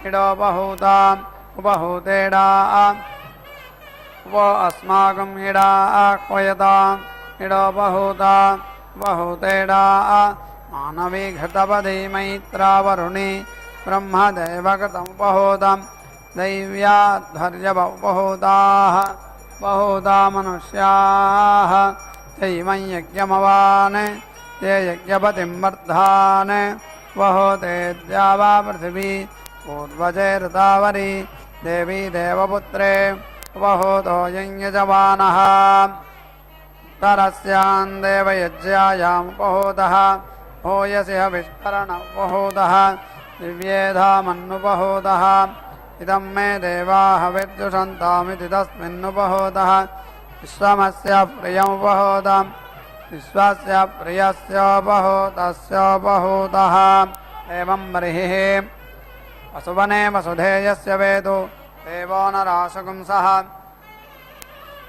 इडोपहूता उपहूतेडा वो अस्माकं इडा क्वयता इडोपहूता उपहूतेडा मानवी घृतपदी मैत्रावरुणि ब्रह्मदेवकृतमुपहूतं दैव्याध्वर्यमुपहूताः बहुधा मनुष्याः चैमं यज्ञमवान् ये यज्ञपतिं वर्धान् वहोते द्यावा पृथिवी पूर्वजे ऋतावरी देवी देवपुत्रे वहोतो यज्ञजवानः तरस्यां देवयज्ञायामुपहूतः भूयसि हविष्करणमुपहूतः दिव्येधामन्नुपहूतः इदं मे देवाः विद्युषन्तामिति तस्मिन्नुपहूतः विश्वमस्य प्रियमुपहूतं विश्वस्य प्रियस्योपहूतस्योपहूतः एवं बर्हिः वसुवने वसुधेयस्य वेदो देवो नराशकुंसः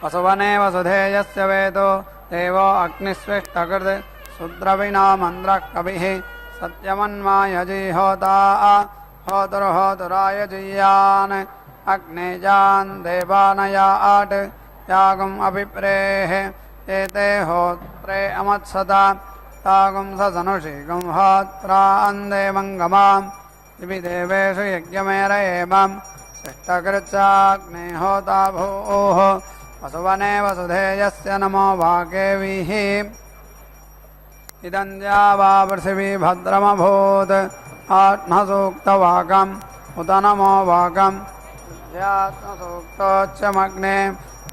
वसुवने वसुधेयस्य वेदो देवो अग्निस्विष्टकृत् शूद्रविनामन्द्रः कविः सत्यमन्मायजीहोता होतुर्होतुराय जीयान् अग्नेजान् देवानयाट् यागम् अभिप्रेः एते होत्रे अमत्सता तागुं ससनुषीगुं होत्रान् देवङ्गमाम् दिवि देवेषु यज्ञमेर एवं शिष्टकृच्चाग्ने होता भूः वसुवने वसुधेयस्य नमो वाकेवीः इदं द्यावा पृथिवी भद्रमभूत् आत्मसूक्तवाकम् उत नमो वाकम् ध्यात्मसूक्तोच्चमग्ने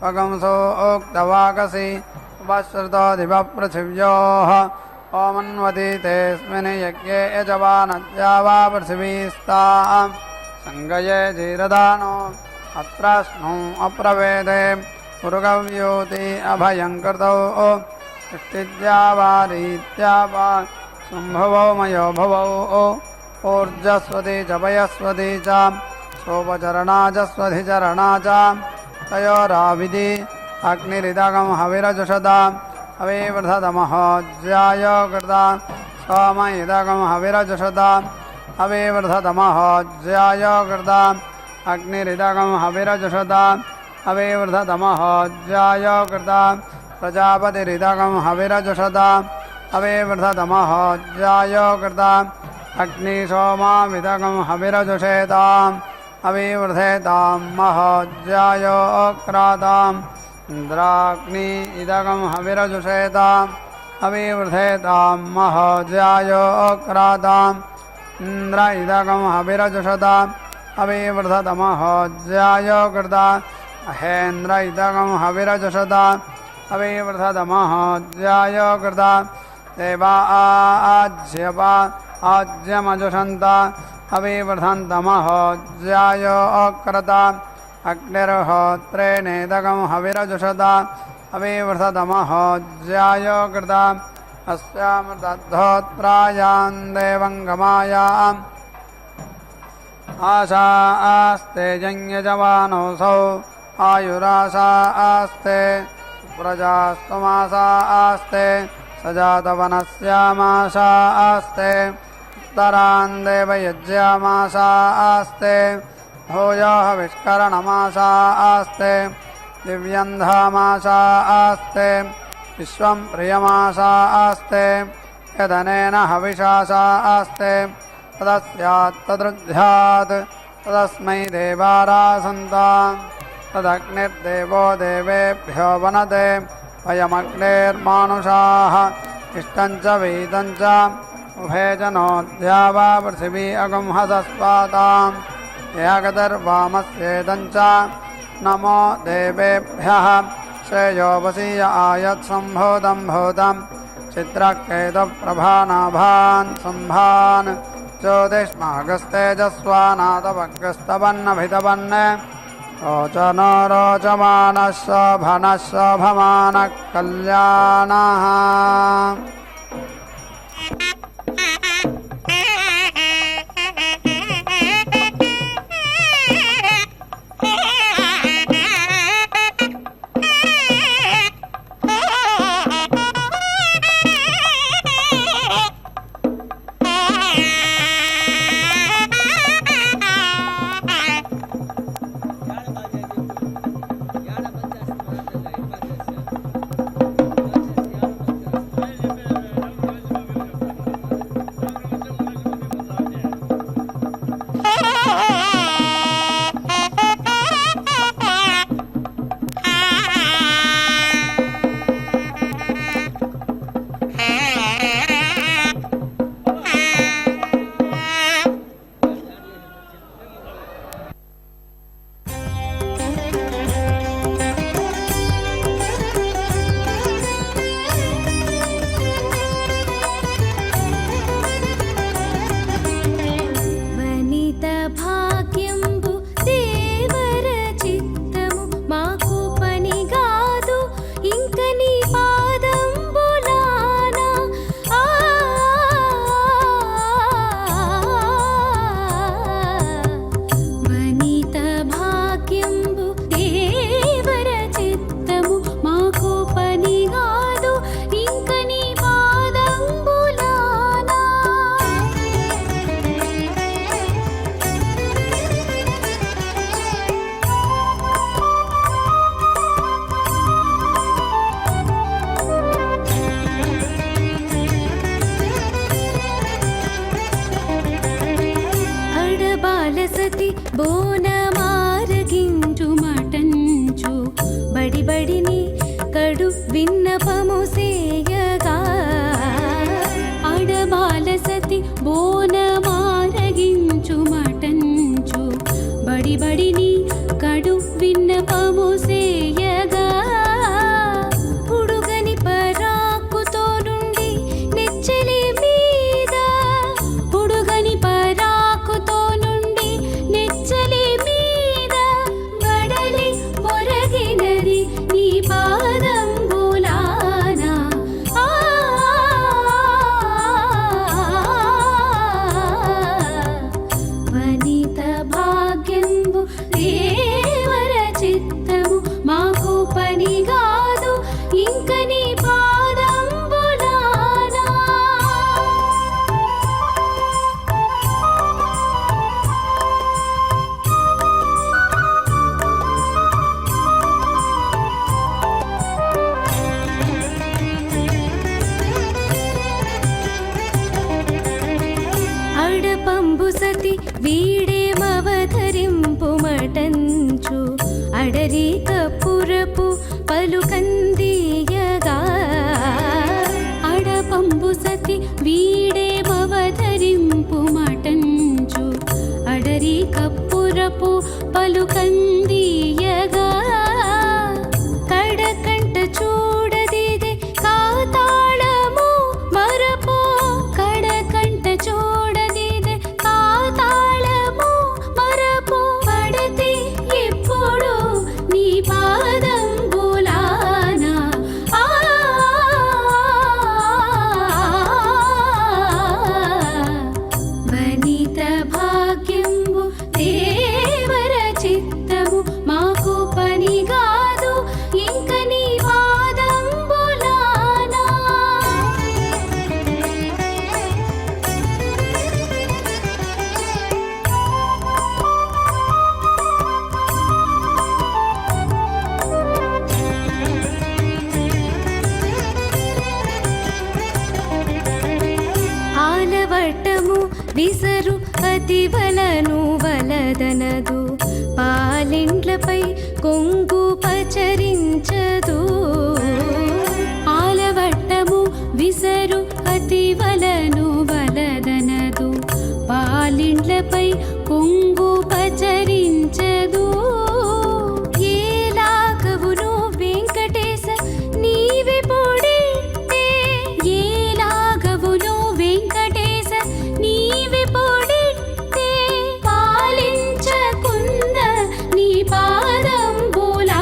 वगंसोक्तवाकसि उपश्रुतो दिवपृथिव्योः ओमन्वति तेऽस्मिन् यज्ञे यजमानद्यावा पृथिवीस्ताम् सङ्गये जीरदानो अत्र स्नु अप्रवेदे पुरुगव्योति अभयं कृतौ इष्टिद्यावारीत्यावा सम्भवौ मयो भवौ ऊर्जस्वती च वयस्वती च सोपचरणा च स्वधिचरणा च तयोराविधि अग्निरिदगं हविरजुषदा अविवृधतमहोज्याय कृता सोम इदगं हविरजुषदा अविवृधतमहोज्याय कृता अग्निरिदगं हविरजुषदा अविवृधतमहोज्याय कृता प्रजापतिरिदगं हविरजुषदा अविवृधतमहोज्याय कृता अग्निसोमाविदगं हविरजुषेताम् अविवृधेतां महोज्यायोक्राताम् इन्द्राग्नि इदगं हविरजुषेताम् अविवृधेतां महोज्यायोक्राताम् इन्द्र इदगं हविरजुषताम् अविवृधतमहोज्याय कृता अहेन्द्र इदगं हविरजुषताम् अविवृधतमहोज्याय कृता देवा आज्यपा आज्यमजुषन्ता अविवृधन्तमहोज्याय अक्रता अग्निर्होत्रेणेदगं हविरजुषता अविवृधतमहोज्याय कृता अस्यामृतद्धोत्रायां देवङ्गमायाम् आशा आस्ते यज्ञजवानोऽसौ आयुराशा आस्ते सुप्रजास्तुमाशा आस्ते सजातवनस्यामाशा आस्ते उत्तरान् देवयज्ञामाशा आस्ते भूयो हविष्करणमाशा आस्ते दिव्यन्धामाशा आस्ते विश्वं प्रियमाशा आस्ते यदनेन हविषाशा आस्ते तदस्यात् तदृध्यात् तदस्मै देवारासन्ताम् तदग्निर्देवो देवेभ्यो वनते वयमग्नेर्मानुषाः इष्टं च वीतं च उभे च नोऽद्यावा पृथिवी अगुंहसस्वाताम् यागदर्वामस्येदं च नमो देवेभ्यः श्रेयोपसीय आयत्सम्भूतं भूतं चित्रकेतुप्रभानाभान् सम्भान् ज्योतिष्मागस्तेजस्वानादवग्रस्तवन्नभितवन् रोचनो रोचमानः शोभनः शोभमानः कल्याणः సతి బోనమారగించు మటంచు బడి బడిని కడు విన్నపము సేయగా ఆడబాల సతి బోనమారగించు మటంచు బడి బడిని కడు విన్నపము సేయగా ఉడుగని పరాకుతో నుండి నెచ్చలి మీద ఉడుగని పరాకుతో నుండి నెచ్చలి మీద వడలి పొరగినది నీ పాదంబులానా వనిత భాగ్యంబు దేవర చిత్తము మాకు పని కాదు ఇంక నీ పాదంబులానా అడపంబు సతి వీడేమవతరింపు మటంచు అడరి కపురపు పలుకందియగా అడపంబు సతి వీడేమవతరింపు మటంచు అడరి కపురపు పలుకందియగా కడకంట చూడదిదే కాతాళము మరపో కడకంట చూడదిదే కాతాళము మరపో పడతి ఎప్పుడు నీ పాదంబులానా వనిత భాగ్యంబు దేవర చిత్తము మాకు పని కాదు ఇంక నీ పాదంబులానా ఆలవట్టము విసరు అతివలను వలదనదు పాలిండ్లపై కొంగు పచరించదు ఆలవట్టము విసరు అతివలను వలదనదు పాలిండ్లపై కొంగు పచరించదు ఏలాగవును వెంకటేశ నీవే పొడితే ఏలాగవును వెంకటేశ నీవే పొడితే పాలించకున్న నీ పాదంబులానా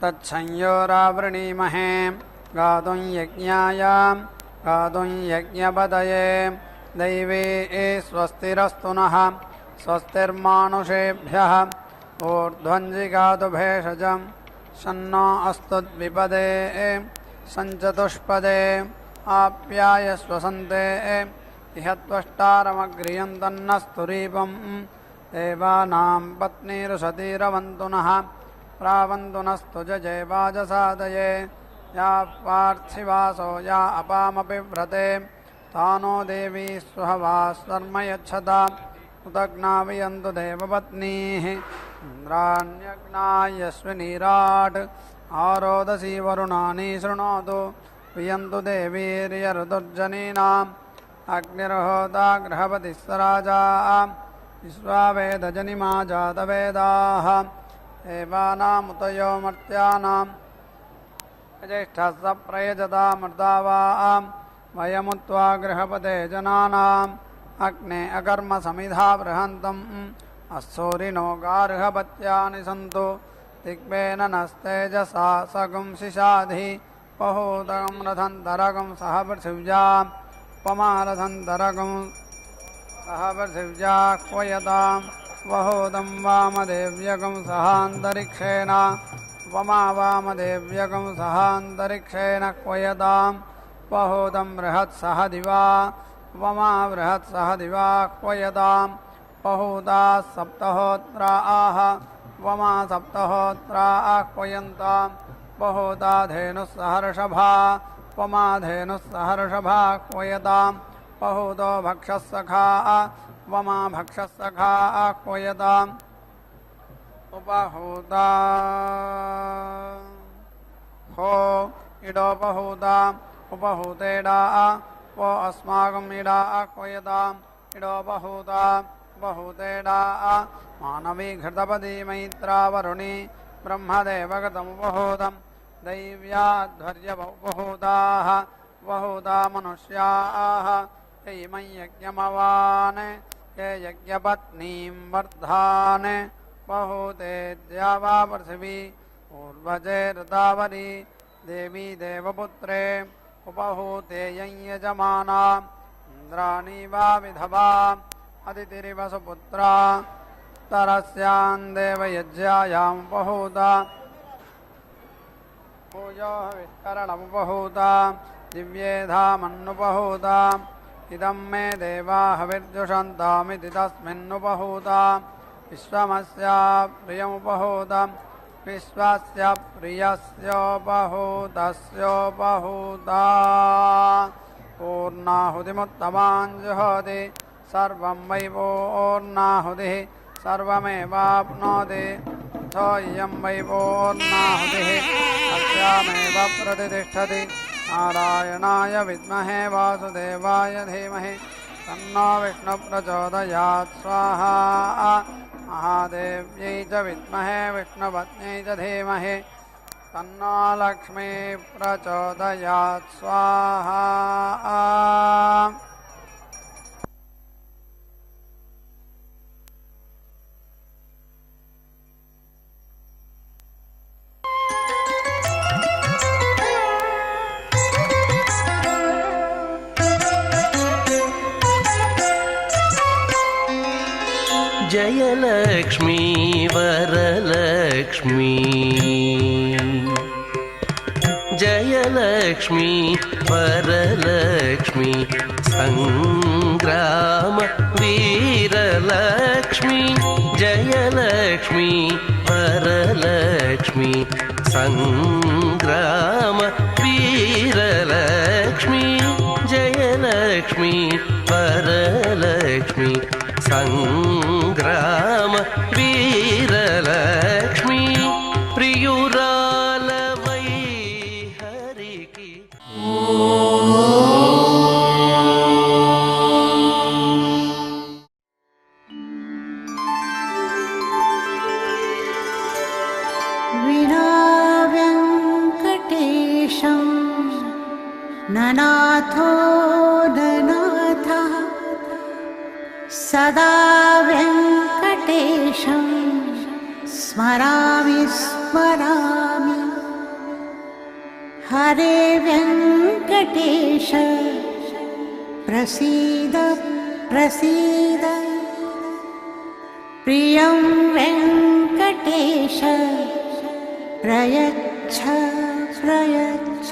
तत्संयोरावृणीमहे गातुं यज्ञाय गातुं यज्ञपतये दैवे स्वस्तिरस्तु नः स्वस्तिर्मानुषेभ्यः ऊर्ध्वञ्जिगातु भेषजं शन्नो अस्तु द्विपदे सञ्चतुष्पदे आप्यायस्वसन्ते इह त्वष्टारमग्रियं तन्नस्तुरीपं देवानां पत्नीरुषतीरवन्तु नः प्रावन्तु नस्तु जजेवाजसादये या पार्थिवासो या अपामपि व्रते तानो देवी स्वहवा शर्म यच्छता उदग्नावियन्तु देवपत्नीः इन्द्राण्यग्नायस्विनीराट् आरोदसी वरुणानि शृणोतु वियन्तु देवीर्यऋतुर्जनीनाम् अग्निर्होता गृहपतिः स राजा विश्वावेदजनिमा जातवेदाः देवानामुतयो मर्त्यानां ज्येष्ठः स प्रयजतामृतावां वयमुत्वा गृहपते जनानाम् अग्ने अकर्मसमिधा बृहन्तम् अस्सूरिणो गार्हपत्यानि सन्तु दिग्वेन नस्तेजसा सगुंसिषाधि बहूदगं रथन्तरगं सह पृथिव्याम् उपमारथन्तरगं सह पृथिव्या क्वयतां वहूदं वामदेव्यगं सहान्तरिक्षेण उपमा वामदेव्यगं सहान्तरिक्षेण क्वयतां वहूदं बृहत्सह दिवा उपमा बृहत्सह दिवा क्वयतां बहूता सप्तहोत्रा आह उपमा सप्तहोत्रा आह्वयन्तां बहूता धेनुः सहर्षभा उपमा धेनुः सहर्षभा क्वयतां बहूतो भक्षस्सखा उपमा भक्षस्सखा आह्वयताम् उपहूता हो इडोपहूता उपहूतेडा वो अस्माकम् इडा आह्वयताम् इडोपहूता उपहूतेडा मानवी घृतपदी मैत्रावरुणी ब्रह्मदेवगतमुपहूतम् दैव्याध्वर्यमुपहूताः उपहूता मनुष्याः यैमं यज्ञमवान् ये यज्ञपत्नीं वर्धान् बहूते द्यावा पृथिवी पूर्वजे ऋतावरी देवी देवपुत्रे उपहूते यं यजमाना इन्द्राणी वा विधवा अदितिरिव सुपुत्रा तरस्यां देवयज्ञायां उपहूता भूयो विष्करणमुपहूता दिव्येधामन्नुपहूता इदं मे देवा हविर्जुषन्तामिति तस्मिन्नुपहूता विश्वमस्य प्रियमुपहूता विश्वस्य प्रियस्योपहूतस्योपहूता पूर्णाहुतिमुत्तमां जुहोति सर्वं वै पूर्णाहुतिः सर्वमेवाप्नोति सोऽयं वै पूर्णाहुतिः अस्यामेव प्रतिष्ठति नारायणाय विद्महे वासुदेवाय धीमहि तन्नो विष्णुप्रचोदयात् स्वाहा महादेव्यै च विद्महे विष्णुपत्न्यै च धीमहि तन्नो लक्ष्मी प्रचोदयात् स्वाहा जयलक्ष्मी वरलक्ष्मी जयलक्ष्मी वरलक्ष्मी संग्राम वीरलक्ष्मी जयलक्ष्मी वरलक्ष्मी संग्राम वीरलक्ष्मी जयलक्ष्मी वरलक्ष्मी संग्राम वीरलक्ष्मी प्रियुरालवै हरिकी विना वेङ्कटेशं ननाथो ननाथः सदा वेङ्कटेशं स्मरामि स्मरामि हरे वेङ्कटेश प्रसीद प्रसीद प्रियं वेङ्कटेश प्रयच्छ प्रयच्छ